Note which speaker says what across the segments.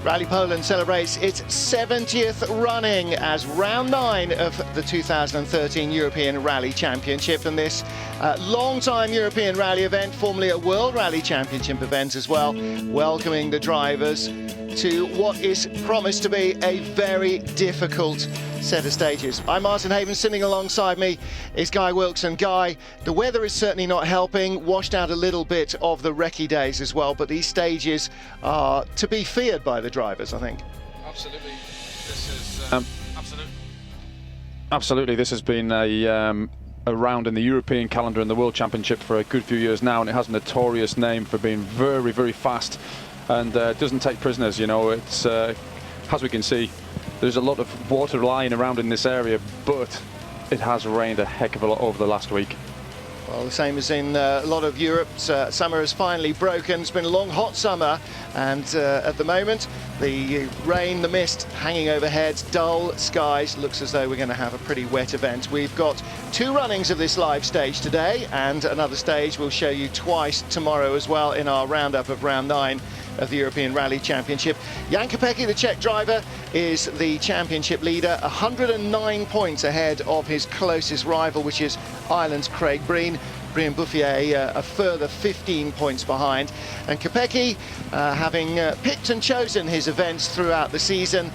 Speaker 1: Rally Poland celebrates its 70th running as round 9 of the 2013 European Rally Championship, and this long-time European Rally event, formerly a World Rally Championship event as well, welcoming the drivers to what is promised to be a very difficult set of stages. I'm Martin Haven. Sitting alongside me is Guy Wilkson. Guy, the weather is certainly not helping, washed out a little bit of the recce days as well, but these stages are to be feared by the drivers, I think.
Speaker 2: Absolutely. This is absolutely. This has been a round in the European calendar and the World Championship for a good few years now, and it has a notorious name for being very, very fast and doesn't take prisoners. You know, it's as we can see, there's a lot of water lying around in this area, but it has rained a heck of a lot over the last week.
Speaker 1: Well, the same as in a lot of Europe. Summer has finally broken. It's been a long, hot summer, and at the moment, the rain, the mist hanging overhead, dull skies. Looks as though we're going to have a pretty wet event. We've got 2 runnings of this live stage today, and another stage we'll show you twice tomorrow as well in our roundup of round 9 of the European Rally Championship. Jan Kopecky, the Czech driver, is the championship leader, 109 points ahead of his closest rival, which is Ireland's Craig Breen. Brian Bouffier a further 15 points behind. And Kopecky, having picked and chosen his events throughout the season,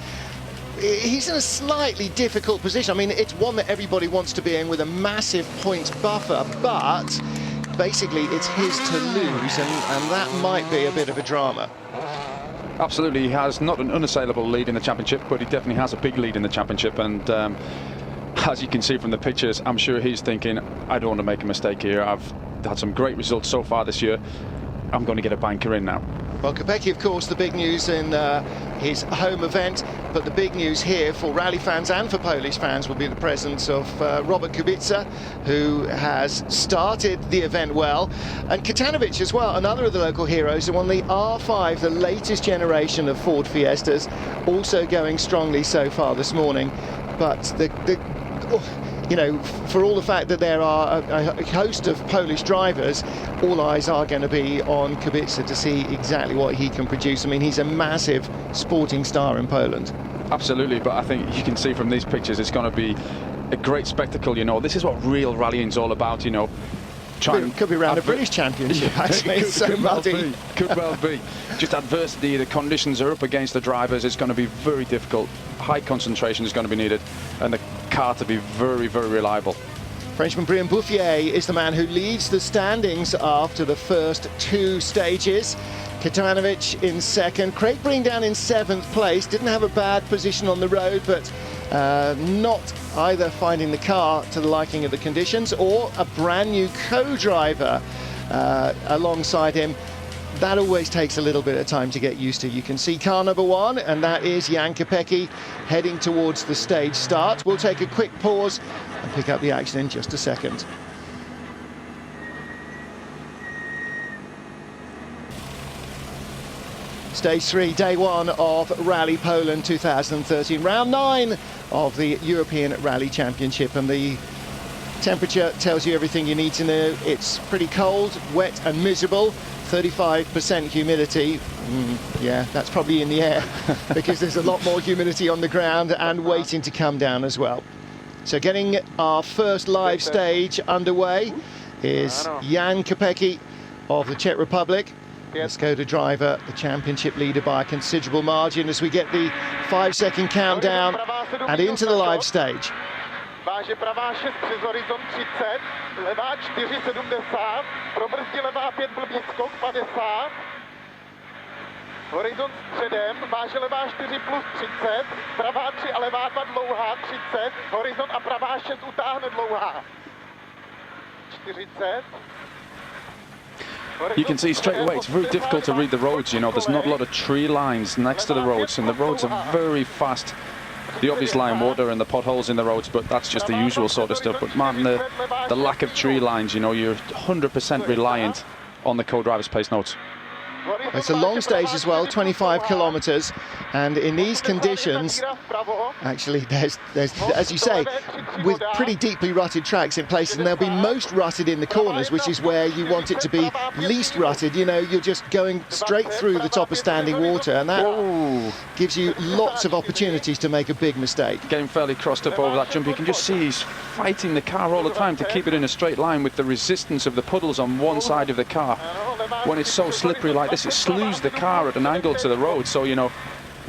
Speaker 1: he's in a slightly difficult position. I mean, it's one that everybody wants to be in with a massive points buffer, but basically it's his to lose, and that might be a bit of a drama.
Speaker 2: Absolutely, he has not an unassailable lead in the championship, but he definitely has a big lead in the championship, and as you can see from the pictures, I'm sure he's thinking, I don't want to make a mistake here. I've had some great results so far this year. I'm going to get a banker in now.
Speaker 1: Well, Kopecky, of course, the big news in his home event, but the big news here for rally fans and for Polish fans will be the presence of Robert Kubica, who has started the event well, and Katanovic as well, another of the local heroes, who won the R5, the latest generation of Ford Fiestas, also going strongly so far this morning. But you know, for all the fact that there are a host of Polish drivers, all eyes are going to be on Kubica to see exactly what he can produce. I mean, he's a massive sporting star in Poland.
Speaker 2: Absolutely, but I think you can see from these pictures it's going to be a great spectacle. You know, this is what real rallying's all about, you know.
Speaker 1: Could be around a British Championship, actually. It's so muddy.
Speaker 2: Could well be. Just adversity, the conditions are up against the drivers. It's going to be very difficult. High concentration is going to be needed, and the car to be very, very reliable.
Speaker 1: Frenchman Brian Bouffier is the man who leads the standings after the first 2 stages. Katanovic in second. Craig Breen down in 7th place. Didn't have a bad position on the road, but not either finding the car to the liking of the conditions or a brand new co-driver alongside him. That always takes a little bit of time to get used to. You can see car number 1, and that is Jan Kopecky heading towards the stage start. We'll take a quick pause and pick up the action in just a second. Stage 3, day 1 of Rally Poland 2013, round 9 of the European Rally Championship, and the temperature tells you everything you need to know. It's pretty cold, wet and miserable, 35% humidity. Yeah, that's probably in the air because there's a lot more humidity on the ground and waiting to come down as well. So getting our first live stage underway is Jan Kopecky of the Czech Republic. The Skoda driver, the championship leader by a considerable margin as we get the 5-second countdown and into the live stage.
Speaker 3: Váže pravá 6 přes horizont 30, levá 4,70, probrzdí levá 5 blbý skok 50, horizont středem, váže levá 4 plus 30, pravá 3 a levá 2 dlouhá 30, horizont a pravá 6 utáhne dlouhá 40.
Speaker 2: You can see straight away it's very difficult to read the roads, you know, there's not a lot of tree lines next to the roads, and the roads are very fast. The obvious line water and the potholes in the roads, but that's just the usual sort of stuff. But man, the lack of tree lines, you know, you're 100% reliant on the co-driver's pace notes.
Speaker 1: It's a long stage as well, 25 kilometres, and in these conditions, actually, there's as you say, with pretty deeply rutted tracks in places, and they'll be most rutted in the corners, which is where you want it to be least rutted. You know, you're just going straight through the top of standing water, and that gives you lots of opportunities to make a big mistake.
Speaker 2: Getting fairly crossed up over that jump, you can just see he's fighting the car all the time to keep it in a straight line with the resistance of the puddles on one side of the car. When it's so slippery like this, it slews the car at an angle to the road, so you know,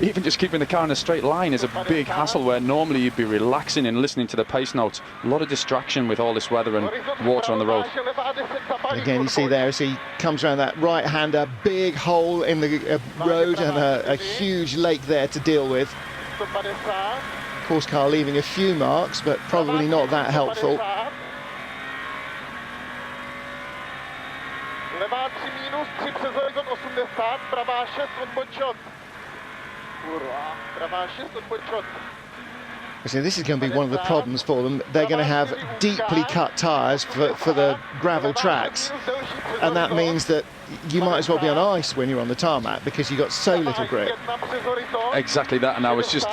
Speaker 2: even just keeping the car in a straight line is a big hassle, where normally you'd be relaxing and listening to the pace notes. A lot of distraction with all this weather and water on the road.
Speaker 1: And again, you see there as he comes around that right-hander, big hole in the road and a huge lake there to deal with. Of course, car leaving a few marks, but probably not that helpful.
Speaker 3: Levá 3 minus, 3 přes horizont 80, pravá 6 odbočot. Kurva, pravá 6 odbočot.
Speaker 1: So this is going to be one of the problems for them. They're going to have deeply cut tyres for the gravel tracks, and that means that you might as well be on ice when you're on the tarmac because you've got so little grip.
Speaker 2: Exactly that, and I was just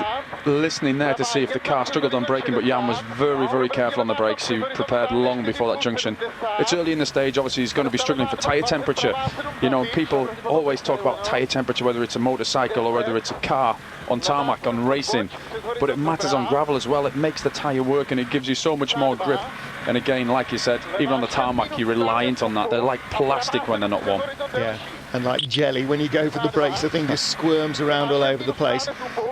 Speaker 2: listening there to see if the car struggled on braking, but Jan was very, very careful on the brakes. He prepared long before that junction. It's early in the stage, obviously he's going to be struggling for tyre temperature. You know, people always talk about tyre temperature, whether it's a motorcycle or whether it's a car on tarmac, on racing, but it matters on gravel as well. It makes the tyre work and it gives you so much more grip. And again, like you said, even on the tarmac, you're reliant on that. They're like plastic when they're not warm.
Speaker 1: Yeah, and like jelly, when you go for the brakes, the thing just squirms around all over the place.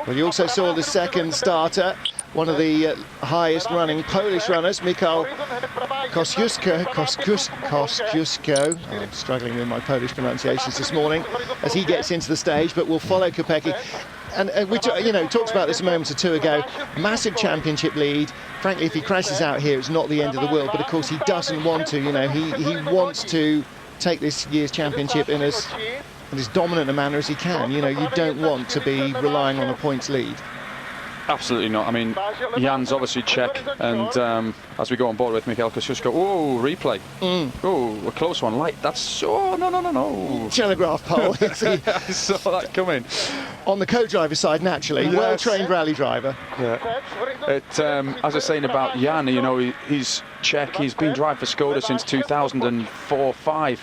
Speaker 1: Well, you also saw the second starter, one of the highest running Polish runners, Mikołajki. I'm struggling with my Polish pronunciations this morning as he gets into the stage, but we'll follow Kubica. And we, you know, talked about this a moment or two ago. Massive championship lead. Frankly, if he crashes out here, it's not the end of the world. But of course, he doesn't want to. You know, he wants to take this year's championship in as dominant a manner as he can. You know, you don't want to be relying on a points lead.
Speaker 2: Absolutely not. I mean, Jan's obviously Czech, and as we go on board with Mikołajki, oh, replay. Oh, a close one. Like, that's, oh, no.
Speaker 1: Telegraph pole.
Speaker 2: I saw that coming.
Speaker 1: On the co-driver side, naturally,
Speaker 2: yes.
Speaker 1: Well-trained rally driver.
Speaker 2: Yeah. As I was saying about Jan, you know, he's Czech. He's been driving for Skoda since 2004-05.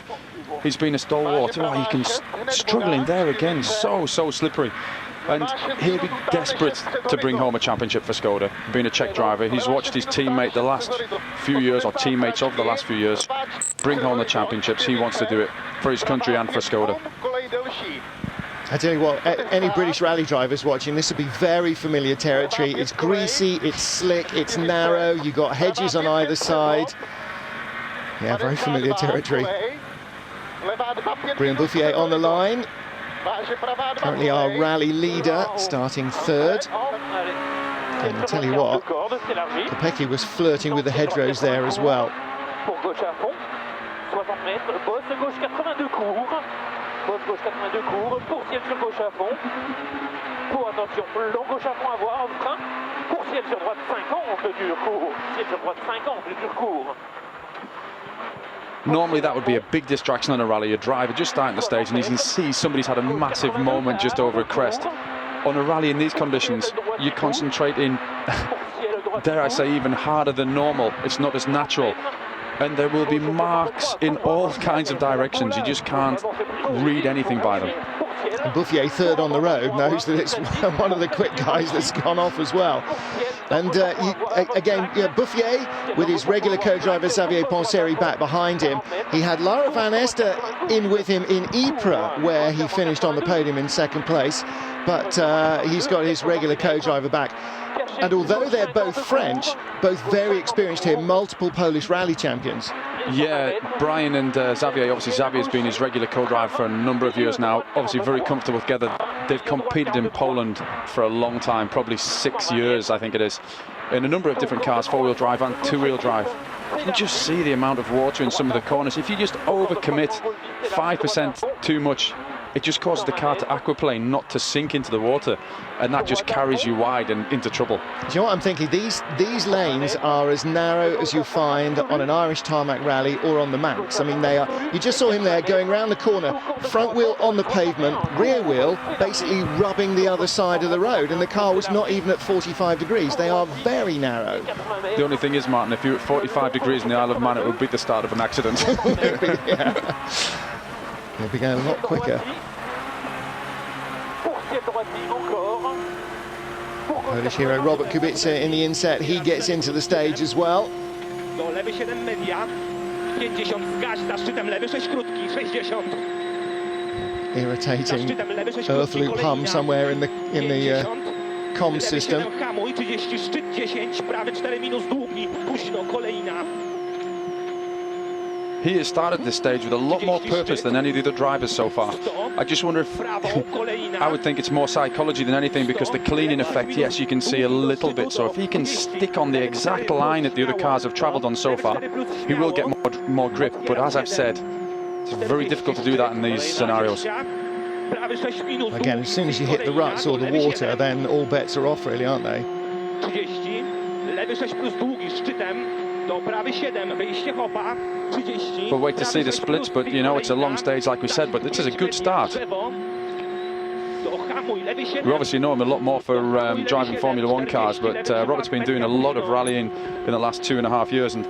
Speaker 2: He's been a stalwart. Oh, he can struggling there again. So slippery. And he'll be desperate to bring home a championship for Skoda, being a Czech driver. He's watched his teammate the last few years, or teammates of the last few years, bring home the championships. He wants to do it for his country and for Skoda.
Speaker 1: I tell you what, any British rally drivers watching, this will be very familiar territory. It's greasy, it's slick, it's narrow, you've got hedges on either side. Yeah, very familiar territory. Brian Bouffier on the line. Currently our rally leader, starting third. And I'll tell you what, Kubica was flirting with the hedgerows there as well.
Speaker 2: Normally that would be a big distraction on a rally. A driver just starting the stage and you can see somebody's had a massive moment just over a crest. On a rally in these conditions, you're concentrating, dare I say, even harder than normal. It's not as natural. And there will be marks in all kinds of directions. You just can't read anything by them.
Speaker 1: And Bouffier, third on the road, knows that it's one of the quick guys that's gone off as well. And again, Bouffier, with his regular co-driver Xavier Ponseri back behind him. He had Lara van Ester in with him in Ypres, where he finished on the podium in second place. But he's got his regular co-driver back. And although they're both French, both very experienced here, multiple Polish rally champions.
Speaker 2: Yeah, Brian and Xavier, obviously Xavier's been his regular co-driver for a number of years now, obviously very comfortable together. They've competed in Poland for a long time, probably 6 years I think it is, in a number of different cars, four-wheel drive and two-wheel drive. You just see the amount of water in some of the corners. If you just overcommit 5% too much it just causes the car to aquaplane, not to sink into the water, and that just carries you wide and into trouble.
Speaker 1: Do you know what I'm thinking? These lanes are as narrow as you find on an Irish tarmac rally or on the Manx. I mean, they are. You just saw him there going round the corner, front wheel on the pavement, rear wheel basically rubbing the other side of the road, and the car was not even at 45 degrees. They are very narrow.
Speaker 2: The only thing is, Martin, if you're at 45 degrees in the Isle of Man, it would be the start of an accident.
Speaker 1: Maybe, yeah. They'll be going a lot quicker. Polish hero Robert Kubica in the inset, he gets into the stage as well. Irritating earth loop hum somewhere in the comms system.
Speaker 2: He has started this stage with a lot more purpose than any of the other drivers so far. I just wonder if, I would think it's more psychology than anything, because the cleaning effect, yes, you can see a little bit. So if he can stick on the exact line that the other cars have travelled on so far, he will get more grip. But as I've said, it's very difficult to do that in these scenarios.
Speaker 1: Again, as soon as you hit the ruts or the water, then all bets are off, really, aren't they?
Speaker 2: We'll wait to see the splits, but you know, it's a long stage like we said, but this is a good start. We obviously know him a lot more for driving Formula 1 cars, but Robert's been doing a lot of rallying in the last 2.5 years, and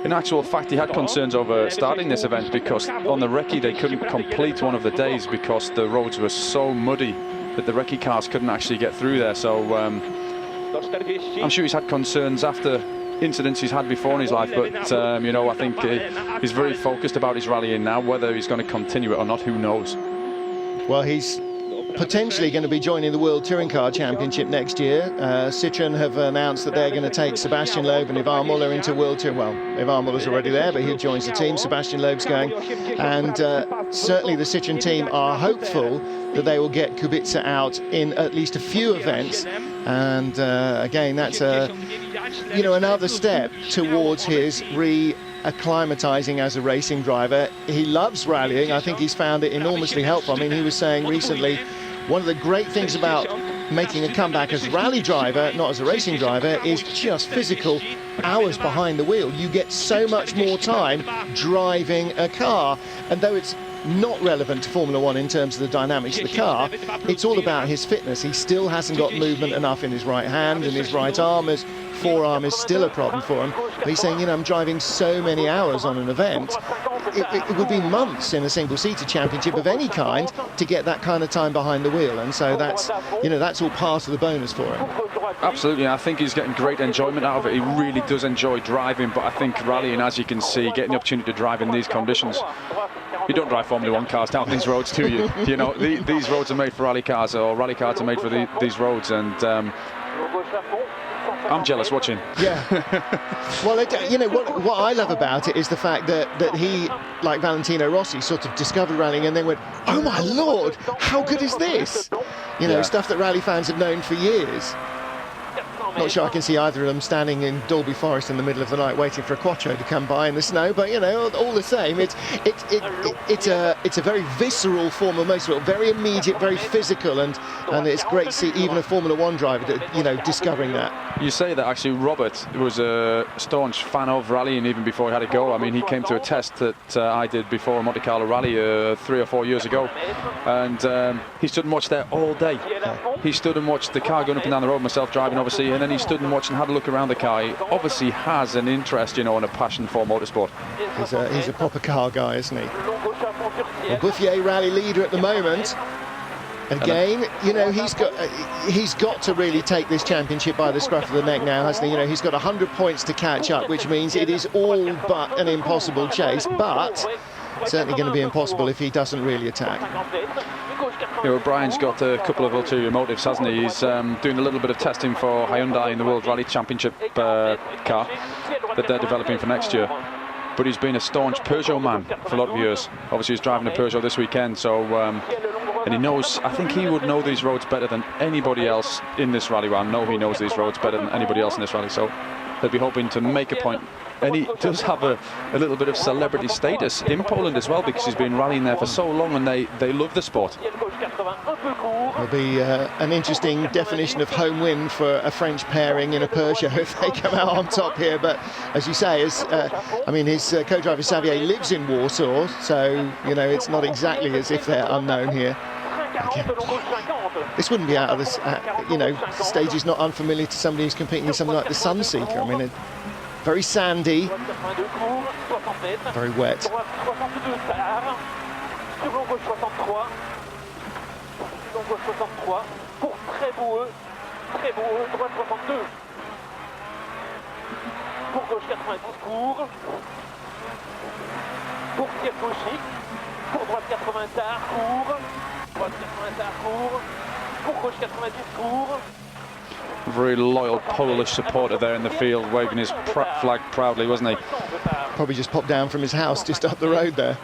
Speaker 2: in actual fact he had concerns over starting this event because on the recce they couldn't complete one of the days because the roads were so muddy that the recce cars couldn't actually get through there. So I'm sure he's had concerns after incidents he's had before in his life, but you know, I think he's very focused about his rallying now. Whether he's going to continue it or not, who knows.
Speaker 1: Well, he's potentially going to be joining the World Touring Car Championship next year. Citroën have announced that they're going to take Sebastian Loeb and Ivar Muller into World Tour. Well, Ivar Muller's already there, but he joins the team. Sebastian Loeb's going, and certainly the Citroën team are hopeful that they will get Kubica out in at least a few events. And again, that's you know, another step towards his acclimatizing as a racing driver. He loves rallying. I think he's found it enormously helpful. I mean, he was saying recently, one of the great things about making a comeback as a rally driver, not as a racing driver, is just physical hours behind the wheel. You get so much more time driving a car, and though it's not relevant to Formula 1 in terms of the dynamics of the car, it's all about his fitness. He still hasn't got movement enough in his right hand and his right arm. His forearm is still a problem for him. But he's saying, you know, I'm driving so many hours on an event. It would be months in a single-seater championship of any kind to get that kind of time behind the wheel, and so that's, you know, that's all part of the bonus for him.
Speaker 2: Absolutely, I think he's getting great enjoyment out of it. He really does enjoy driving, but I think rallying, as you can see, getting the opportunity to drive in these conditions. You don't drive Formula 1 cars down these roads, do you? You know, these roads are made for rally cars, or rally cars are made for these roads, and I'm jealous watching.
Speaker 1: Yeah. Well, you know, what I love about it is the fact that he, like Valentino Rossi, sort of discovered rallying and then went, oh my Lord, how good is this? You know, stuff that rally fans have known for years. Not sure I can see either of them standing in Dalby Forest in the middle of the night waiting for a Quattro to come by in the snow, but you know, all the same, it's a very visceral form of motorsport, very immediate, very physical, and it's great to see even a Formula 1 driver, you know, discovering that.
Speaker 2: You say that actually Robert was a staunch fan of rallying even before he had a go. I mean, he came to a test that I did before a Monte Carlo rally 3 or 4 years ago, and he stood and watched there all day. He stood and watched the car going up and down the road, myself driving obviously, and then he stood and watched and had a look around the car. He obviously has an interest, you know, and a passion for motorsport.
Speaker 1: He's a proper car guy, isn't he? Well, Bouffier rally leader at the moment. Again, you know, he's got to really take this championship by the scruff of the neck now, hasn't he? You know, he's got 100 points to catch up, which means it is all but an impossible chase, but certainly going to be impossible if he doesn't really attack.
Speaker 2: You know, Brian's got a couple of ulterior motives, hasn't he? He's doing a little bit of testing for Hyundai in the World Rally Championship car that they're developing for next year. But he's been a staunch Peugeot man for a lot of years. Obviously, he's driving a Peugeot this weekend, so and he knows. I think he would know these roads better than anybody else in this rally. Well, I know he knows these roads better than anybody else in this rally. So they'll be hoping to make a point. And he does have a little bit of celebrity status in Poland as well, because he's been rallying there for so long, and they love the sport.
Speaker 1: There'll be an interesting definition of home win for a French pairing in a Peugeot if they come out on top here. But as you say, I mean, his co-driver Xavier lives in Warsaw, so you know it's not exactly as if they're unknown here. Again, this wouldn't be out of this, you know, the stage is not unfamiliar to somebody who's competing in something like the Sunseeker. I mean, very sandy, very wet.
Speaker 2: Very loyal Polish supporter there in the field, waving his flag proudly, wasn't he?
Speaker 1: Probably just popped down from his house just up the road there.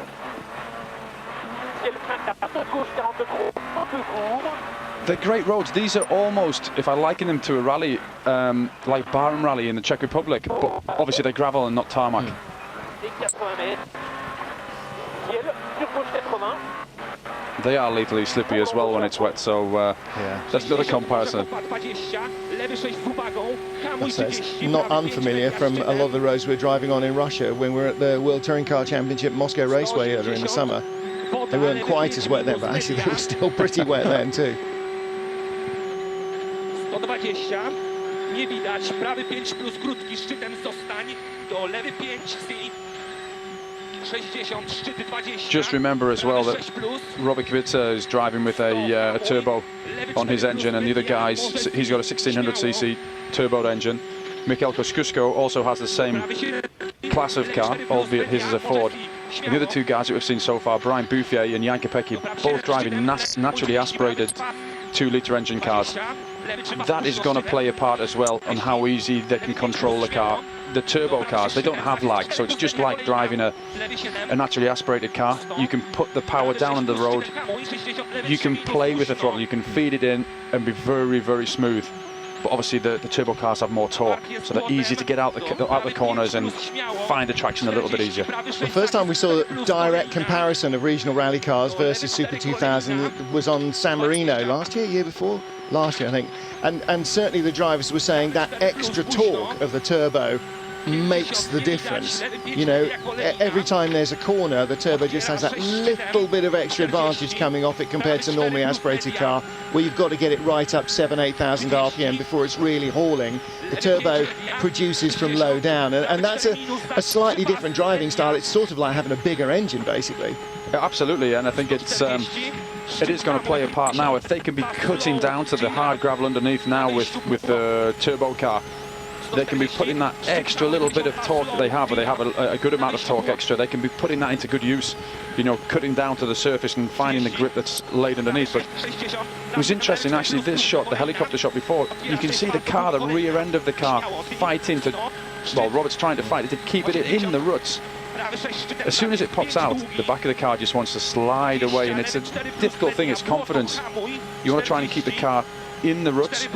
Speaker 2: They're great roads. These are almost, if I liken them to a rally, like Barham Rally in the Czech Republic, but obviously they're gravel and not tarmac. They are lethally slippy as well when it's wet, so yeah, that's another comparison.
Speaker 1: So it's not unfamiliar from a lot of the roads we're driving on in Russia. When we were at the World Touring Car Championship Moscow Raceway earlier in the summer, they weren't quite as wet then, but actually they were still pretty wet then too.
Speaker 4: Nie widać, prawy 5 plus krótki szczytem zostań, do lewy 5 60, szczyty 20.
Speaker 2: Just remember as well that Robert Kubica is driving with a turbo on his engine, and the other guys, he's got a 1600cc turbo engine. Mikołajki also has the same class of car, albeit his is a Ford. And the other two guys that we've seen so far, Brian Bouffier and Jan Kopecky, both driving naturally aspirated 2-litre engine cars. That is going to play a part as well on how easy they can control the car. The turbo cars, they don't have lag, so it's just like driving a naturally aspirated car. You can put the power down on the road, you can play with the throttle, you can feed it in and be very, very smooth. But obviously the turbo cars have more torque, so they're easy to get out the corners and find the traction a little bit easier.
Speaker 1: The first time we saw a direct comparison of regional rally cars versus Super 2000 was on San Marino last year, year before? Last year, I think. And certainly the drivers were saying that extra torque of the turbo makes the difference. You know, every time there's a corner, the turbo just has that little bit of extra advantage coming off it compared to a normally aspirated car, where you've got to get it right up 7,000-8,000 RPM before it's really hauling. The turbo produces from low down, and that's a slightly different driving style. It's sort of like having a bigger engine, basically.
Speaker 2: Yeah, absolutely, and I think it is going to play a part now. If they can be cutting down to the hard gravel underneath now with the turbo car, they can be putting that extra little bit of torque that they have, or they have a good amount of torque extra, they can be putting that into good use, you know, cutting down to the surface and finding the grip that's laid underneath. But it was interesting, actually, this shot, the helicopter shot before, you can see the car, the rear end of the car, fighting to, well, Robert's trying to fight to keep it in the ruts. As soon as it pops out, the back of the car just wants to slide away, and it's a difficult thing, it's confidence. You want to try and keep the car in the ruts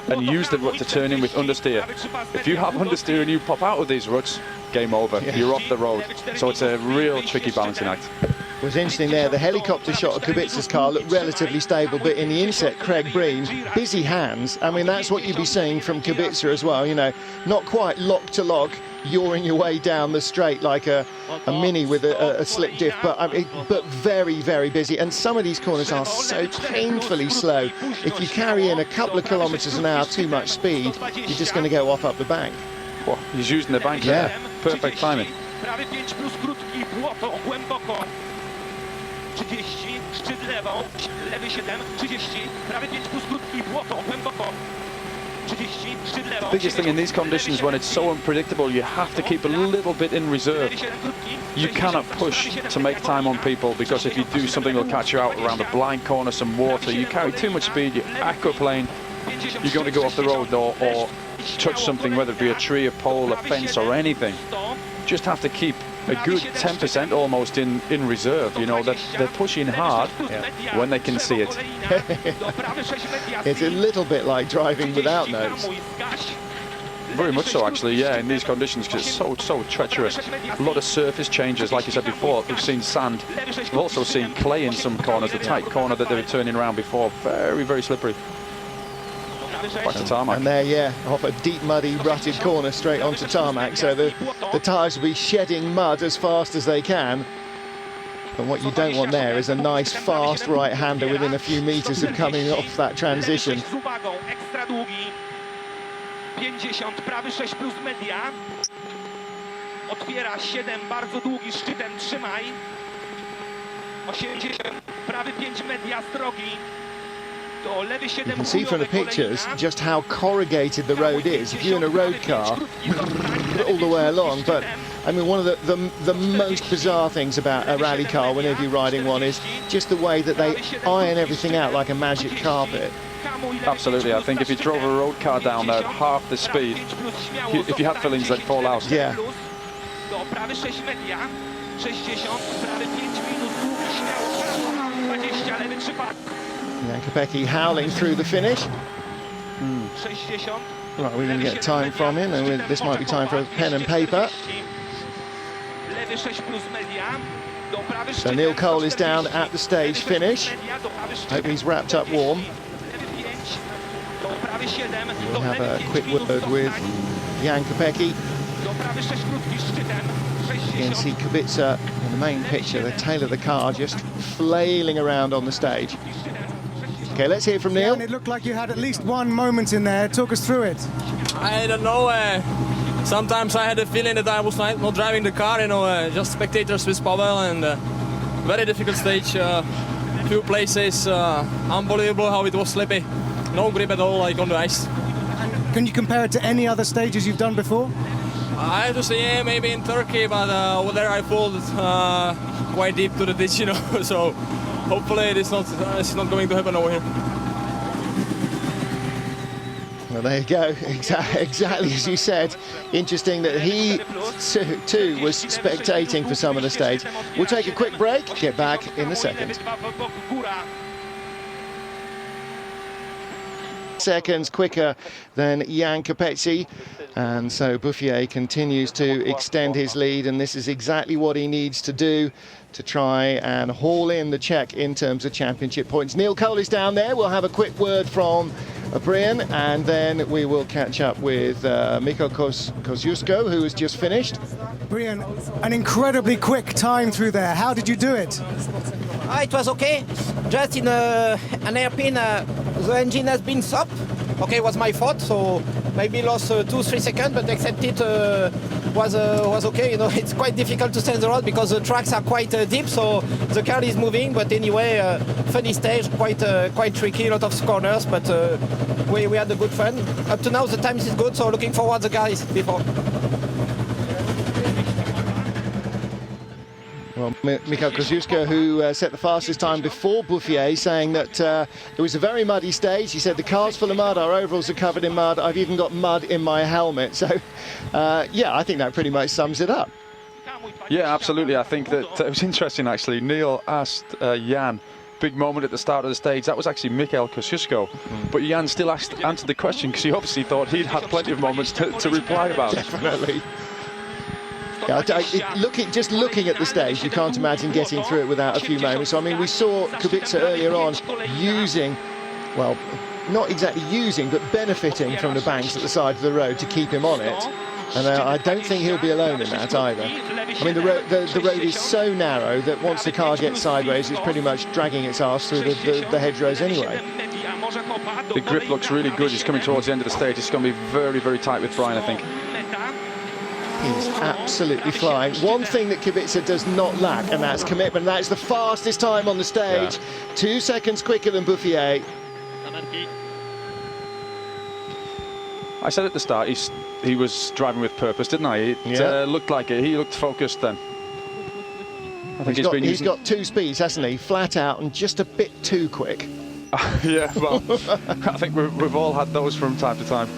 Speaker 2: and use the rut to turn in with understeer. If you have understeer and you pop out of these ruts, game over, you're off the road. So it's a real tricky balancing act.
Speaker 1: It was interesting there, the helicopter shot of Kubica's car looked relatively stable, but in the inset, Craig Breen, busy hands. I mean, that's what you'd be seeing from Kubica as well, you know, not quite lock to lock, yawing your way down the straight like a Mini with a slip diff, but very, very busy. And some of these corners are so painfully slow. If you carry in a couple of kilometres an hour too much speed, you're just going to go off up the bank.
Speaker 2: Well, he's using the bank there. Perfect timing.
Speaker 4: 30, szczyt lewą, lewy 7, 30, prawy 5 plus krótki, błoto, głęboko. 30, szczyt lewą.
Speaker 2: Biggest thing in these conditions, when it's so unpredictable, you have to keep a little bit in reserve. You cannot push to make time on people, because if you do, something will catch you out around a blind corner, some water. You carry too much speed, you aquaplane, you're going to go off the road or touch something, whether it be a tree, a pole, a fence or anything. Just have to keep a good 10% almost in reserve, you know, that they're pushing hard when they can see it.
Speaker 1: It's a little bit like driving without nose.
Speaker 2: Very much so, actually, yeah, in these conditions, because it's so treacherous. A lot of surface changes, like you said before. We've seen sand. We've also seen clay in some corners, the tight corner that they were turning around before. Very, very slippery. Back to tarmac.
Speaker 1: And there, yeah, off a deep, muddy, rutted corner straight onto tarmac. So the tyres will be shedding mud as fast as they can. But what you don't want there is a nice, fast right-hander within a few metres of coming off that transition.
Speaker 4: 50, prawy 6 plus media. Otwiera 7, bardzo długi szczytem, trzymaj. 80, prawy 5 media z drogi.
Speaker 1: You can see from the pictures just how corrugated the road is. If you're in a road car, all the way along. But I mean, one of the most bizarre things about a rally car, whenever you're riding one, is just the way that they iron everything out like a magic carpet.
Speaker 2: Absolutely, I think if you drove a road car down there at half the speed, if you had fillings, they'd fall out.
Speaker 1: Yeah. Jan Kopecky howling through the finish. Right, we didn't get time from him, and this might be time for a pen and paper. So Neil Cole is down at the stage finish. Hope he's wrapped up warm. We'll have a quick word with Jan Kopecky. You can see Kubica in the main picture, the tail of the car just flailing around on the stage. Okay, let's hear from Neil.
Speaker 5: Yeah, it looked like you had at least one moment in there. Talk us through it.
Speaker 6: I don't know. Sometimes I had a feeling that I was not driving the car, you know, just spectators with Pavel, and very difficult stage. Few places, unbelievable how it was slippy. No grip at all, like on the ice.
Speaker 5: And can you compare it to any other stages you've done before?
Speaker 6: I have to say, yeah, maybe in Turkey, but over there I pulled quite deep to the ditch, you know. So hopefully it's not going to happen over here.
Speaker 1: Well, there you go. Exactly as you said. Interesting that he too was spectating for some of the stage. We'll take a quick break. Get back in a second. Seconds quicker than Jan Kopecky, and so Bouffier continues to extend his lead, and this is exactly what he needs to do to try and haul in the Czech in terms of championship points. Neil Cole is down there. We'll have a quick word from Brian, and then we will catch up with Mikołajki Kosciuszko, who has just finished.
Speaker 5: Brian, an incredibly quick time through there. How did you do it?
Speaker 7: It was okay. Just in an airpin, the engine has been stopped. Okay, it was my fault, so maybe lost 2-3 seconds, but except it was okay. You know, it's quite difficult to stay on the road because the tracks are quite deep, so the car is moving. But anyway, funny stage, quite tricky, a lot of corners, but we had a good fun. Up to now, the time is good, so looking forward to the guys before.
Speaker 1: Well, Mikołajki Kosciuszko, who set the fastest time before Bouffier, saying that it was a very muddy stage. He said the car's full of mud, our overalls are covered in mud, I've even got mud in my helmet. So, yeah, I think that pretty much sums it up.
Speaker 2: Yeah, absolutely. I think that it was interesting, actually. Neil asked Jan, big moment at the start of the stage, that was actually Mikołajki Kosciuszko. But Jan still answered the question because he obviously thought he'd had plenty of moments to reply about.
Speaker 1: Definitely. Yeah, just looking at the stage, you can't imagine getting through it without a few moments. So, I mean, we saw Kubica earlier on using, well, not exactly using, but benefiting from the banks at the side of the road to keep him on it. And I don't think he'll be alone in that either. I mean, the road is so narrow that once the car gets sideways, it's pretty much dragging its arse through the hedgerows anyway.
Speaker 2: The grip looks really good. He's coming towards the end of the stage. It's going to be very, very tight with Brian, I think.
Speaker 1: He's absolutely flying. One thing that Kubica does not lack, and that's commitment. That's the fastest time on the stage. Yeah. 2 seconds quicker than Bouffier.
Speaker 2: I said at the start, he was driving with purpose, didn't I? It looked like it. He looked focused then. I think
Speaker 1: he's got 2 speeds, hasn't he? Flat out and just a bit too quick.
Speaker 2: Yeah, well, I think we've all had those from time to time.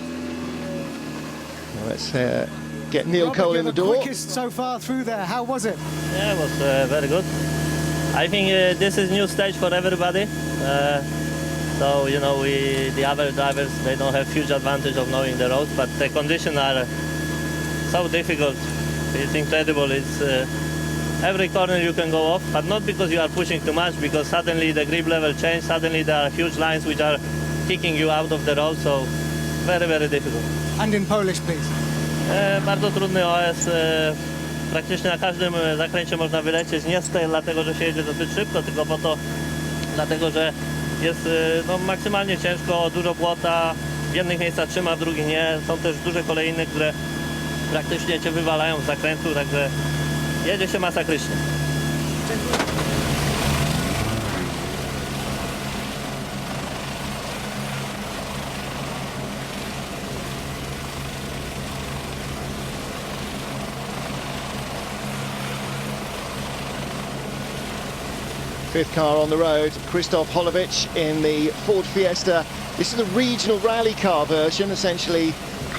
Speaker 1: Well, let's get Neil
Speaker 5: Robert,
Speaker 1: Cole in the door.
Speaker 5: Quickest so far through there. How was it?
Speaker 8: Yeah, it was very good. I think this is new stage for everybody. So, you know, the other drivers, they don't have huge advantage of knowing the roads, but the conditions are so difficult. It's incredible. It's every corner you can go off, but not because you are pushing too much, because suddenly the grip level change, suddenly there are huge lines which are kicking you out of the road, so very, very difficult.
Speaker 5: And in Polish, please.
Speaker 8: Bardzo trudny OS. Praktycznie na każdym zakręcie można wylecieć, nie dlatego, że się jedzie dosyć szybko, tylko po to, dlatego, że jest no, maksymalnie ciężko, dużo błota, w jednych miejscach trzyma, w drugich nie. Są też duże kolejny, które praktycznie cię wywalają z zakrętu, także jedzie się masakrycznie.
Speaker 1: Fifth car on the road, Krzysztof Holowicz in the Ford Fiesta. This is the regional rally car version, essentially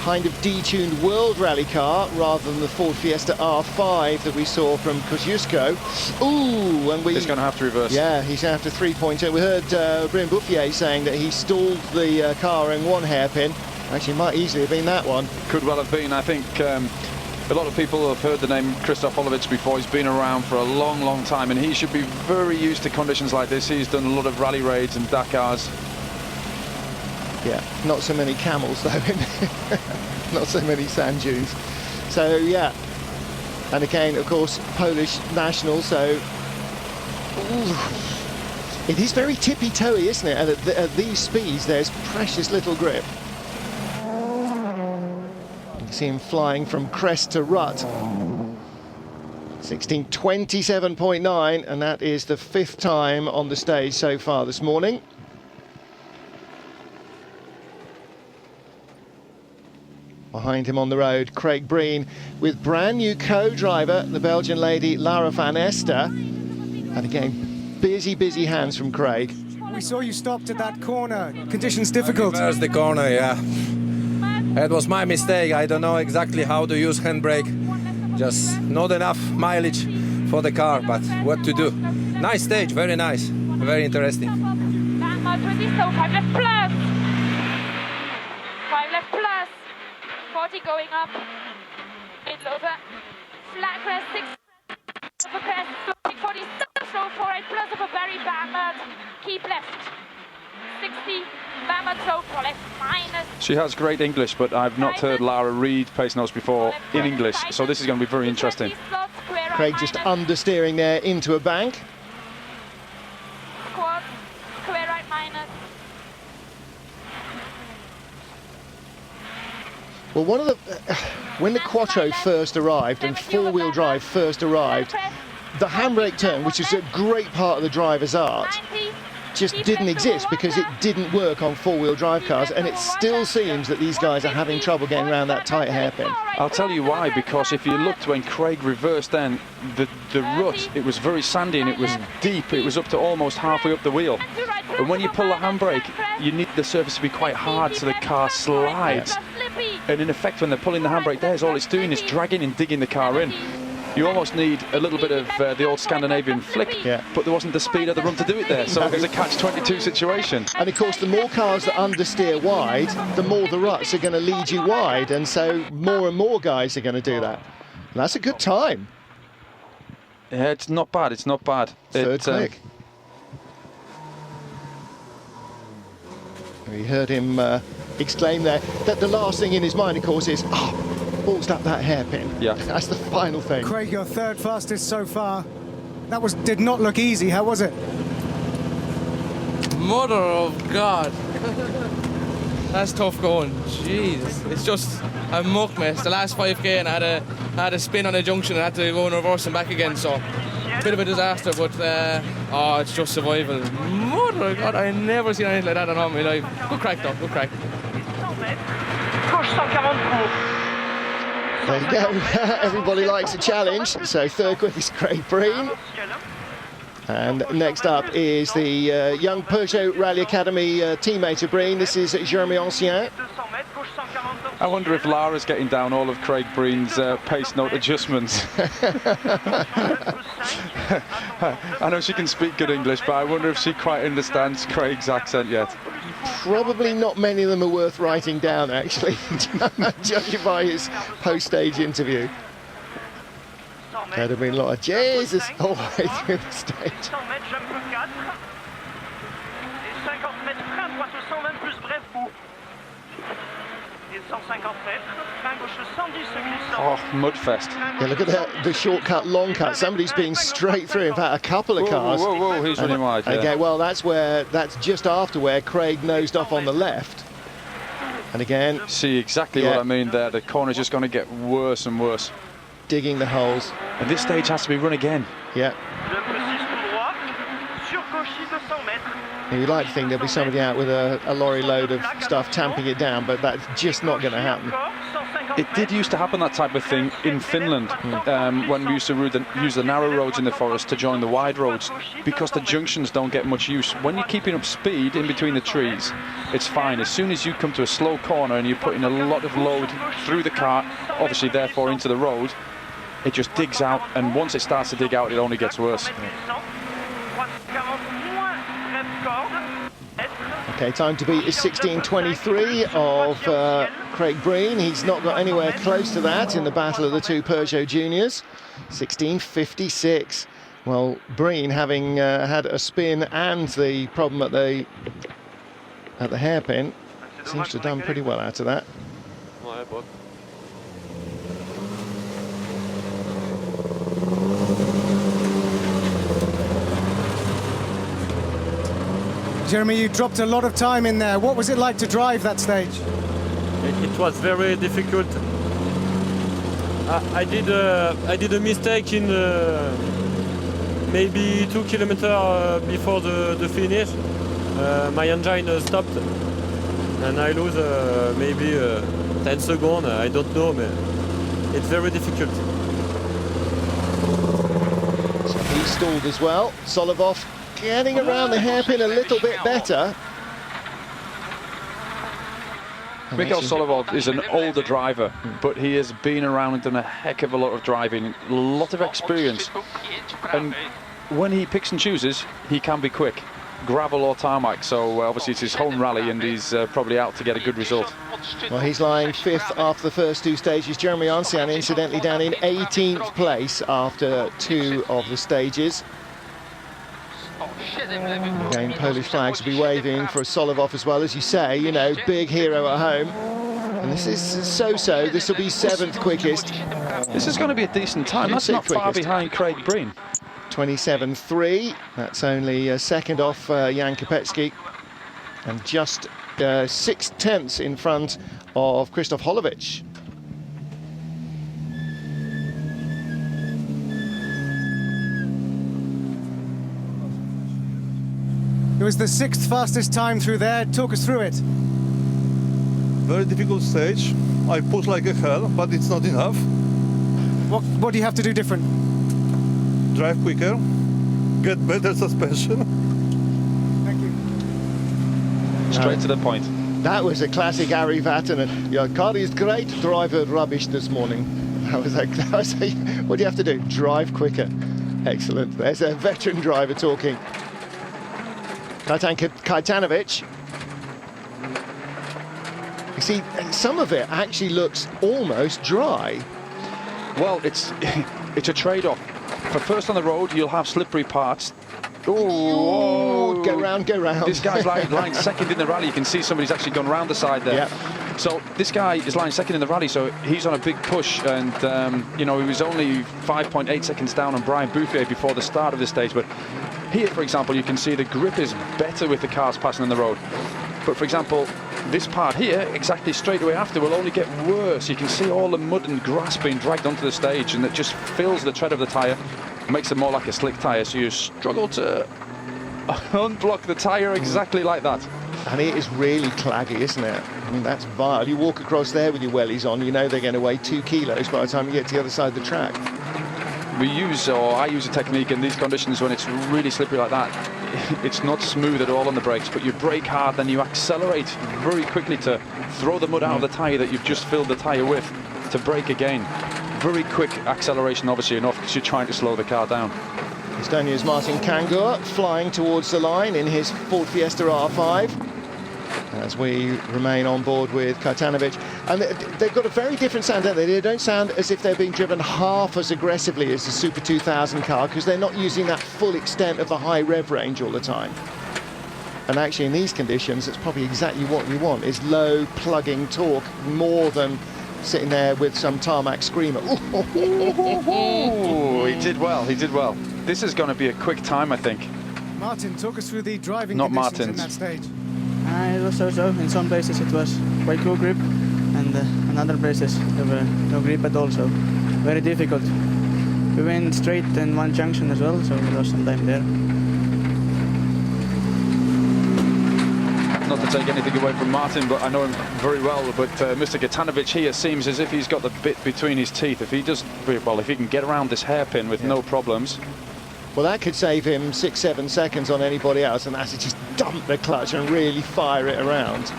Speaker 1: kind of detuned world rally car rather than the Ford Fiesta R5 that we saw from Kosciuszko. Ooh, and
Speaker 2: he's going to have to reverse.
Speaker 1: Yeah, he's going to have to 3.0. We heard Brian Bouffier saying that he stalled the car in one hairpin. Actually, might easily have been that one.
Speaker 2: Could well have been. I think a lot of people have heard the name Krzysztof Holowicz before. He's been around for a long, long time, and he should be very used to conditions like this. He's done a lot of rally raids and Dakars.
Speaker 1: Yeah, not so many camels though, not so many sand dunes. So yeah, and again, of course, Polish national. So ooh, it is very tippy-toey, isn't it? And at these speeds, there's precious little grip. You see him flying from crest to rut. 16:27.9, and that is the 5th time on the stage so far this morning. Behind him on the road, Craig Breen with brand new co-driver, the Belgian lady Lara van Ester. And again, busy hands from Craig.
Speaker 5: We saw you stopped at that corner. Conditions difficult.
Speaker 9: There's the corner, yeah. It was my mistake. I don't know exactly how to use handbrake. Just not enough mileage for the car, but what to do. Nice stage, very nice, very interesting.
Speaker 10: 5 left plus. 5 left plus. 40 going up. Middle over. Flat crest, 6 over crest. 40, throw 48 plus over very bad. Keep left. 60.
Speaker 2: She has great English, but I've not heard Lara read pace notes before in English, so this is going to be very interesting.
Speaker 1: Craig just understeering there into a bank.
Speaker 10: Squad, square right minus.
Speaker 1: Well, one of the when the Quattro first arrived and four-wheel drive first arrived, the handbrake turn, which is a great part of the driver's art, just didn't exist because it didn't work on four-wheel drive cars, and it still seems that these guys are having trouble getting around that tight hairpin.
Speaker 2: I'll tell you why, because if you looked when Craig reversed then, the rut, it was very sandy and it was deep, it was up to almost halfway up the wheel. And when you pull the handbrake, you need the surface to be quite hard so the car slides. And in effect, when they're pulling the handbrake there, all it's doing is dragging and digging the car in. You almost need a little bit of the old Scandinavian flick, but there wasn't the speed of the run to do it there, so it was a catch-22 situation.
Speaker 1: And of course, the more cars that understeer wide, the more the ruts are going to lead you wide, and so more and more guys are going to do that. And that's a good time.
Speaker 2: Yeah, it's not bad, it's not bad.
Speaker 1: Third click. We heard him exclaim there that the last thing in his mind, of course, is, ballsed up that hairpin.
Speaker 2: Yeah.
Speaker 1: That's the final thing.
Speaker 5: Craig, your third fastest so far. That did not look easy. How was it?
Speaker 6: Mother of God. That's tough going. Jeez. It's just a muck mess. The last 5k and I had a spin on a junction and had to go in reverse and back again, so bit of a disaster, but it's just survival. Mother of God, I never seen anything like that in all my life. Good crack though, good crack.
Speaker 1: There you go. Everybody likes a challenge. So third quickest, Craig Breen. And next up is the young Peugeot Rally Academy teammate of Breen. This is Jeremy Ancien.
Speaker 2: I wonder if Lara's getting down all of Craig Breen's pace note adjustments. I know she can speak good English, but I wonder if she quite understands Craig's accent yet.
Speaker 1: Probably not many of them are worth writing down, actually, judging by his post-stage interview. There'd have been a lot of Jesus all the way through the stage.
Speaker 2: Oh, mudfest.
Speaker 1: Yeah, look at the shortcut, long cut. Somebody's been straight through. In fact, a couple of cars.
Speaker 2: Whoa, who's running wide? Yeah.
Speaker 1: Okay, well, that's just after where Craig nosed off on the left. And again,
Speaker 2: see exactly what I mean there. The corner's just going to get worse and worse.
Speaker 1: Digging the holes.
Speaker 2: And this stage has to be run again.
Speaker 1: Yeah. You'd like to think there'll be somebody out with a lorry load of stuff tamping it down, but that's just not going to happen.
Speaker 2: It did used to happen, that type of thing, in Finland, when we used to use the narrow roads in the forest to join the wide roads, because the junctions don't get much use. When you're keeping up speed in between the trees, it's fine. As soon as you come to a slow corner and you're putting a lot of load through the car, obviously therefore into the road, it just digs out, and once it starts to dig out, it only gets worse.
Speaker 1: Okay, time to beat is 16:23 of Craig Breen. He's not got anywhere close to that in the battle of the two Peugeot juniors. 16:56. Well, Breen, having had a spin and the problem at the hairpin, seems to have done pretty well out of that.
Speaker 5: Jeremy, you dropped a lot of time in there. What was it like to drive that stage?
Speaker 6: It was very difficult. I did a mistake in maybe 2 kilometers before the finish. My engine stopped, and I lose maybe 10 seconds. I don't know, but it's very difficult.
Speaker 1: So he stalled as well. Solovov getting around the hairpin a little bit better.
Speaker 2: Mikhail Solovov is an older driver, but he has been around and done a heck of a lot of driving, a lot of experience. And when he picks and chooses, he can be quick, gravel or tarmac. So obviously it's his home rally, and he's probably out to get a good result.
Speaker 1: Well, he's lying 5th after the first two stages. Jeremy Ancien, incidentally, down in 18th place after 2 of the stages. Again, Polish flags will be waving for Solovov as well, as you say, you know, big hero at home. And this is so-so. This will be 7th quickest.
Speaker 2: This is going to be a decent time. That's not far behind Craig Breen.
Speaker 1: 27.3. That's only second off Jan Kopecki, and just 6/10 in front of Krzysztof Holovic.
Speaker 5: It was the 6th fastest time through there. Talk us through it.
Speaker 11: Very difficult stage. I push like a hell, but it's not enough.
Speaker 5: What do you have to do different?
Speaker 11: Drive quicker, get better suspension.
Speaker 5: Thank you.
Speaker 2: Straight to the point.
Speaker 1: That was a classic Ari Vatanen. Your car is great, driver rubbish this morning. That was what do you have to do? Drive quicker. Excellent. There's a veteran driver talking. Kajtan Kajtanovic. You see, some of it actually looks almost dry.
Speaker 2: Well, it's a trade-off. For first on the road, you'll have slippery parts.
Speaker 1: Oh, go round, go round.
Speaker 2: This guy's lying second in the rally. You can see somebody's actually gone round the side there. Yep. So this guy is lying second in the rally, so he's on a big push, and you know, he was only 5.8 seconds down on Brian Bouffier before the start of this stage. But here, for example, you can see the grip is better with the cars passing on the road. But for example, this part here, exactly straight away after, will only get worse. You can see all the mud and grass being dragged onto the stage, and it just fills the tread of the tyre, makes it more like a slick tyre, so you struggle to unblock the tyre exactly like that.
Speaker 1: And it is really claggy, isn't it? I mean, that's vile. You walk across there with your wellies on, you know they're going to weigh 2 kilos by the time you get to the other side of the track.
Speaker 2: I use a technique in these conditions when it's really slippery like that. It's not smooth at all on the brakes, but you brake hard, then you accelerate very quickly to throw the mud out of the tyre that you've just filled the tyre with, to brake again. Very quick acceleration, obviously enough, because you're trying to slow the car down.
Speaker 1: Estonia's Martin Kangur flying towards the line in his Ford Fiesta R5 as we remain on board with Kajtanovic. And they've got a very different sound, don't they? They don't sound as if they're being driven half as aggressively as the Super 2000 car, because they're not using that full extent of the high rev range all the time. And actually in these conditions, it's probably exactly what you want, is low plugging torque, more than sitting there with some tarmac screamer.
Speaker 2: Ooh, he did well, he did well. This is going to be a quick time, I think.
Speaker 5: Martin, talk us through the driving
Speaker 2: Not
Speaker 5: conditions
Speaker 2: Martin's.
Speaker 5: in that stage.
Speaker 12: It was so-so. In some places it was quite good grip, and in other places there were no grip at all, so very difficult. We went straight in one junction as well, so we lost some time there.
Speaker 2: Not to take anything away from Martin, but I know him very well. But Mr. Kajtanovic here seems as if he's got the bit between his teeth. If he does, well, if he can get around this hairpin with no problems.
Speaker 1: Well, that could save him 6-7 seconds on anybody else, and that's to just dump the clutch and really fire it around.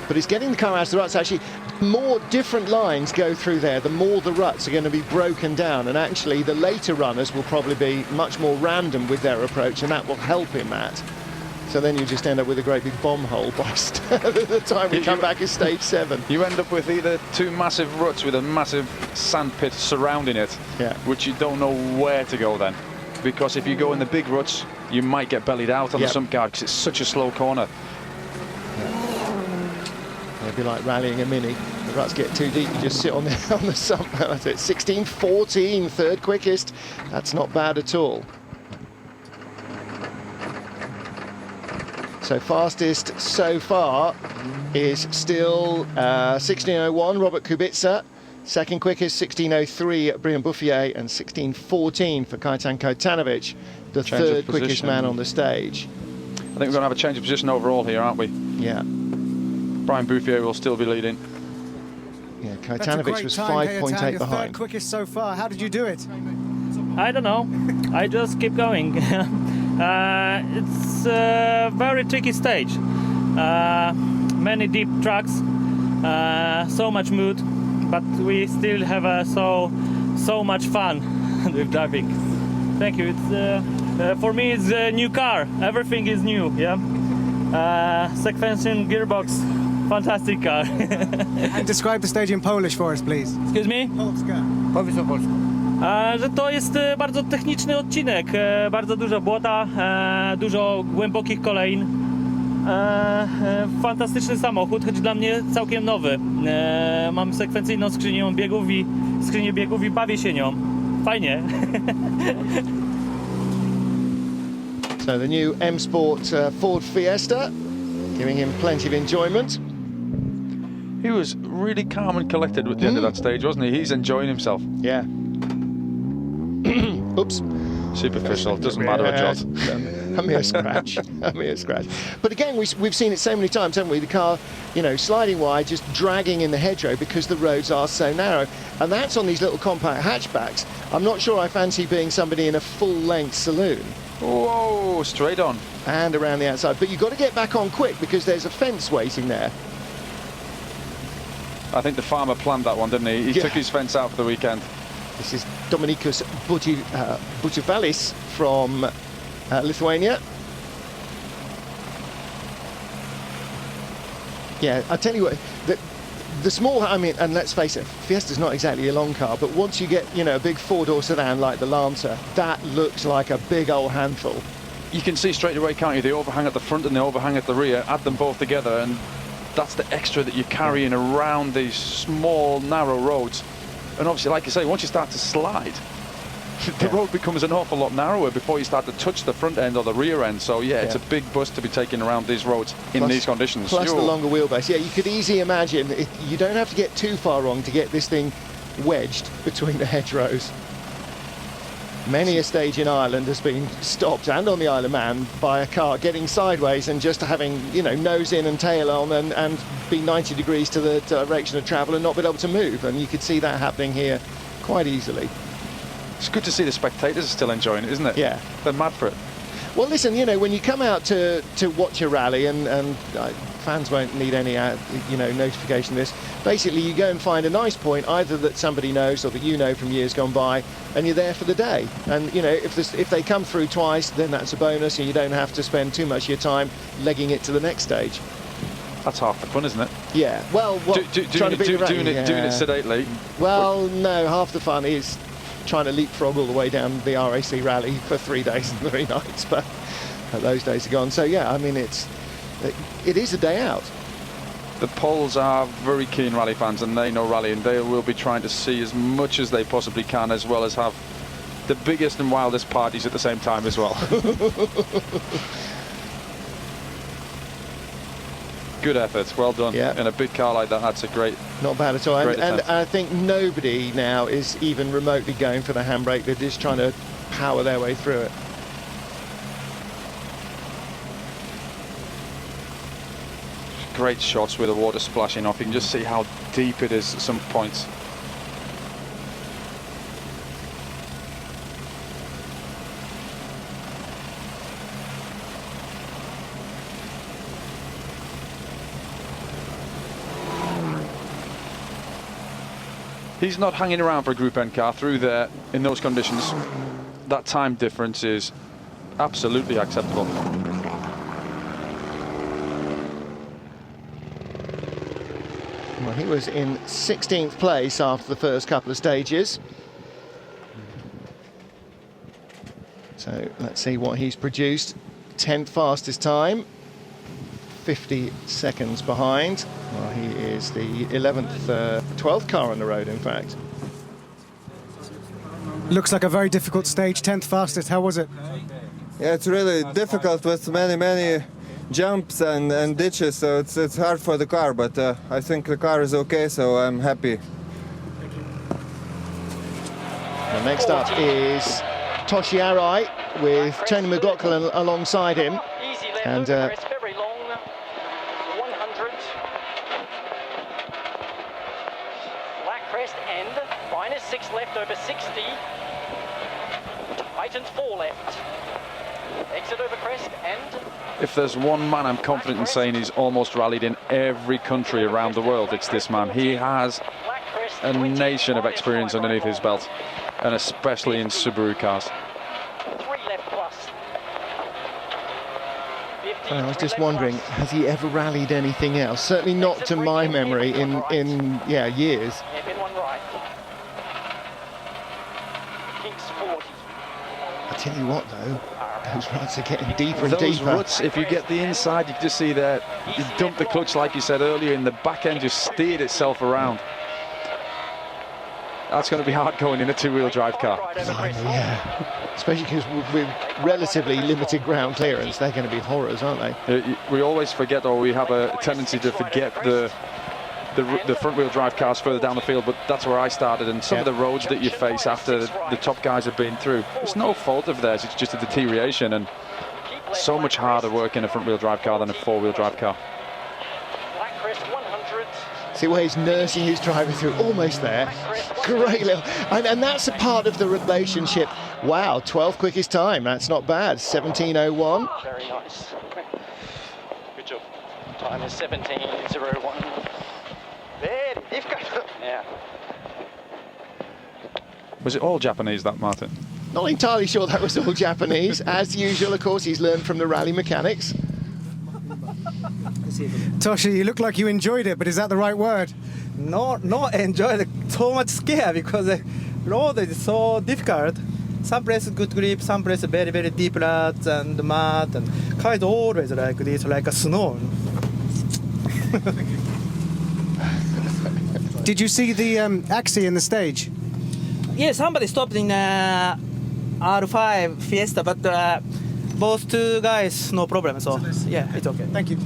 Speaker 1: But he's getting the car out of the ruts. Actually, more different lines go through there, the more the ruts are going to be broken down, and actually the later runners will probably be much more random with their approach, and that will help him, Matt. So then you just end up with a great big bomb hole by the time we come back at stage 7.
Speaker 2: You end up with either two massive ruts with a massive sand pit surrounding it, which you don't know where to go then. Because if you go in the big ruts, you might get bellied out on the sump guard because it's such a slow corner.
Speaker 1: It'd be like rallying a Mini. The ruts get too deep, you just sit on the sump. That's it. 16:14, third quickest. That's not bad at all. So fastest so far is still 16:01, Robert Kubica. Second quickest, 16:03, Brian Bouffier, and 16:14 for Kajtan Kajtanovic, the third quickest man on the stage.
Speaker 2: I think we're going to have a change of position overall here, aren't we?
Speaker 1: Yeah.
Speaker 2: Brian Bouffier will still be leading.
Speaker 1: Yeah, Kajtanovic was 5.8 behind.
Speaker 5: Third quickest so far. How did you do it?
Speaker 8: I don't know. I just keep going. It's a very tricky stage. Many deep tracks, so much mood, but we still have so much fun with driving. Thank you. It's for me it's a new car. Everything is new. Yeah. Sequential gearbox. Fantastic car.
Speaker 5: And describe the stage in Polish for us, please.
Speaker 8: Excuse me?
Speaker 5: Polska.
Speaker 12: Powiedz o polsku.
Speaker 8: Że to jest bardzo techniczny odcinek, bardzo dużo błota, dużo głębokich kolejn. Fantastyczny samochód, choć dla mnie całkiem nowy. Mam sekwencyjną skrzynię biegów i bawię się nią. Fajnie.
Speaker 1: So the new M Sport Ford Fiesta, giving him plenty of enjoyment.
Speaker 2: He was really calm and collected at the end of that stage, wasn't he? He's enjoying himself.
Speaker 1: Yeah. Oops.
Speaker 2: Superficial, doesn't matter a jot.
Speaker 1: A mere scratch, a mere scratch. But again, we've seen it so many times, haven't we? The car, you know, sliding wide, just dragging in the hedgerow because the roads are so narrow. And that's on these little compact hatchbacks. I'm not sure I fancy being somebody in a full-length saloon.
Speaker 2: Whoa, straight on.
Speaker 1: And around the outside. But you've got to get back on quick because there's a fence waiting there.
Speaker 2: I think the farmer planned that one, didn't he? He took his fence out for the weekend.
Speaker 1: This is Dominykas Butivalis from Lithuania. Yeah, I tell you what, the small, I mean, and let's face it, Fiesta's not exactly a long car, but once you get, you know, a big four-door sedan like the Lancer, that looks like a big old handful.
Speaker 2: You can see straight away, can't you? The overhang at the front and the overhang at the rear, add them both together, and that's the extra that you're carrying around these small, narrow roads. And obviously, like you say, once you start to slide, the road becomes an awful lot narrower before you start to touch the front end or the rear end. So yeah, it's a big bust to be taking around these roads in these conditions.
Speaker 1: Plus the longer wheelbase. Yeah, you could easily imagine, you don't have to get too far wrong to get this thing wedged between the hedgerows. Many a stage in Ireland has been stopped, and on the Isle of Man, by a car getting sideways and just having, you know, nose in and tail on and be 90 degrees to the direction of travel and not be able to move. And you could see that happening here quite easily.
Speaker 2: It's good to see the spectators are still enjoying it, isn't it?
Speaker 1: Yeah.
Speaker 2: They're mad for it.
Speaker 1: Well, listen, you know, when you come out to watch a rally, and fans won't need any, you know, notification of this. Basically, you go and find a nice point, either that somebody knows or that you know from years gone by, and you're there for the day. And, you know, if they come through twice, then that's a bonus, and you don't have to spend too much of your time legging it to the next stage.
Speaker 2: That's half the fun, isn't it?
Speaker 1: Yeah. Well,
Speaker 2: doing it sedately.
Speaker 1: Well, no, half the fun is trying to leapfrog all the way down the RAC rally for 3 days and 3 nights, but those days are gone. So yeah, I mean, it is a day out.
Speaker 2: The Poles are very keen rally fans, and they know rally, and they will be trying to see as much as they possibly can, as well as have the biggest and wildest parties at the same time as well. Good effort, well done.
Speaker 1: Yeah.
Speaker 2: In a big car like that, that's a great.
Speaker 1: Not bad at all. And
Speaker 2: attempt.
Speaker 1: I think nobody now is even remotely going for the handbrake. They're just trying to power their way through it.
Speaker 2: Great shots with the water splashing off. You can just see how deep it is at some points. He's not hanging around for a Group N car through there in those conditions. That time difference is absolutely acceptable.
Speaker 1: Well, he was in 16th place after the first couple of stages. So let's see what he's produced. 10th fastest time, 50 seconds behind. Well, he is the 12th car on the road, in fact.
Speaker 5: Looks like a very difficult stage, 10th fastest. How was it?
Speaker 13: Yeah, it's really difficult with many jumps and ditches, so it's hard for the car, but I think the car is okay, so I'm happy.
Speaker 1: Well, next up is Toshi Arai with Tony McLaughlin alongside him. And
Speaker 14: very long, 100. Black crest end, -6 left over 60. Tightens 4 left. Exit over crest and...
Speaker 2: If there's one man I'm confident in saying he's almost rallied in every country around the world, it's this man. He has a nation of experience underneath his belt, and especially in Subaru cars.
Speaker 14: 3 left plus.
Speaker 1: I was just wondering, has he ever rallied anything else? Certainly not to my memory in years.
Speaker 14: Hairpin 1 right. Kinks 40.
Speaker 1: I tell you what, though, those ruts are getting deeper and
Speaker 2: Those
Speaker 1: deeper.
Speaker 2: ruts, if you get the inside, you can just see that you dump the clutch, like you said earlier, and the back end just steered itself around. That's going to be hard going in a two-wheel drive car.
Speaker 1: Yeah, especially because with relatively limited ground clearance, they're going to be horrors, aren't they?
Speaker 2: We always forget, or we have a tendency to forget the front-wheel drive cars further down the field, but that's where I started, and some of the roads that you face after the top guys have been through, it's no fault of theirs, it's just a deterioration, and so much harder work in a front-wheel drive car than a four-wheel drive car.
Speaker 14: Black crest 100.
Speaker 1: See where he's nursing his driver through, almost there. Great little, and that's a part of the relationship. Wow, 12th quickest time, that's not bad, 17:01.
Speaker 14: Very nice. Good job. Time is 17:01. Very difficult. Yeah.
Speaker 2: Was it all Japanese, that, Martin?
Speaker 1: Not entirely sure that was all Japanese. As usual, of course, he's learned from the rally mechanics.
Speaker 5: Toshi, you look like you enjoyed it, but is that the right word?
Speaker 12: No, enjoyed. So much scared because the road is so difficult. Some places good grip, some places very, very deep ruts and mud, and car is always like this, like a snow.
Speaker 5: Did you see the Axie in the stage?
Speaker 12: Yeah, somebody stopped in R5 Fiesta, but both two guys, no problem. So yeah, it's okay.
Speaker 5: Thank you.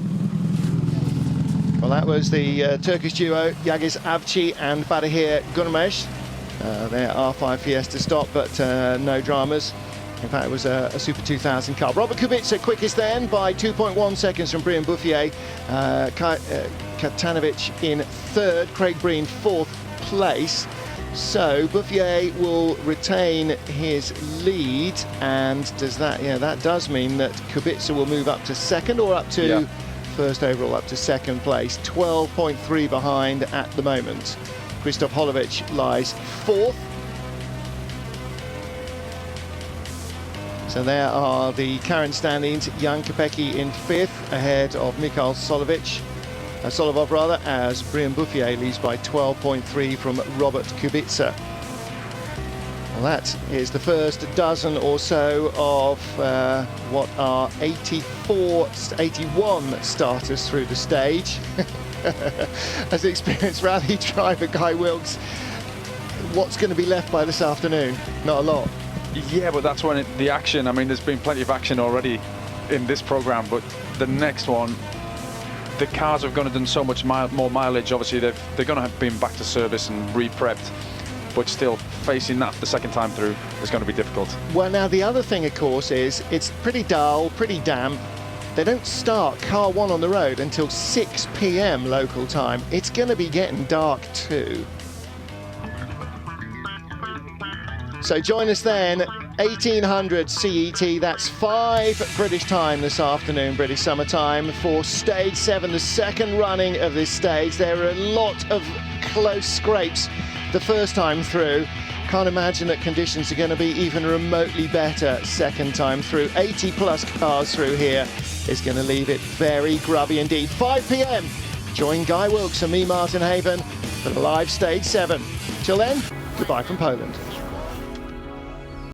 Speaker 1: Well, that was the Turkish duo, Yagiz Avci and Badahir Gurmesh. their R5 Fiesta stop, but no dramas. In fact, it was a Super 2000 car. Robert Kubica quickest then by 2.1 seconds from Brian Bouffier. Katanovic in third, Craig Breen fourth place. So Bouffier will retain his lead, and does that? Yeah, that does mean that Kubica will move up to second, or up to first overall, up to second place. 12.3 behind at the moment. Krzysztof Holovic lies fourth. So there are the current standings. Jan Kopecky in fifth, ahead of Mikhail Solovov rather, as Brian Bouffier leads by 12.3 from Robert Kubica. Well, that is the first dozen or so of what are 81 starters through the stage. As the experienced rally driver Guy Wilkes, what's going to be left by this afternoon? Not a lot.
Speaker 2: Yeah, but that's when the action, I mean, there's been plenty of action already in this program, but the next one, the cars have gone and done so much more mileage. Obviously, they're going to have been back to service and re-prepped, but still facing that the second time through is going to be difficult.
Speaker 1: Well, now the other thing, of course, is it's pretty dull, pretty damp. They don't start car one on the road until 6 p.m. local time. It's going to be getting dark too. So join us then, 1800 CET, that's 5 British time this afternoon, British summer time, for stage 7, the second running of this stage. There are a lot of close scrapes the first time through. Can't imagine that conditions are going to be even remotely better second time through. 80 plus cars through here is going to leave it very grubby indeed. 5 p.m. Join Guy Wilkes and me, Martin Haven, for the live stage 7. Till then, goodbye from Poland.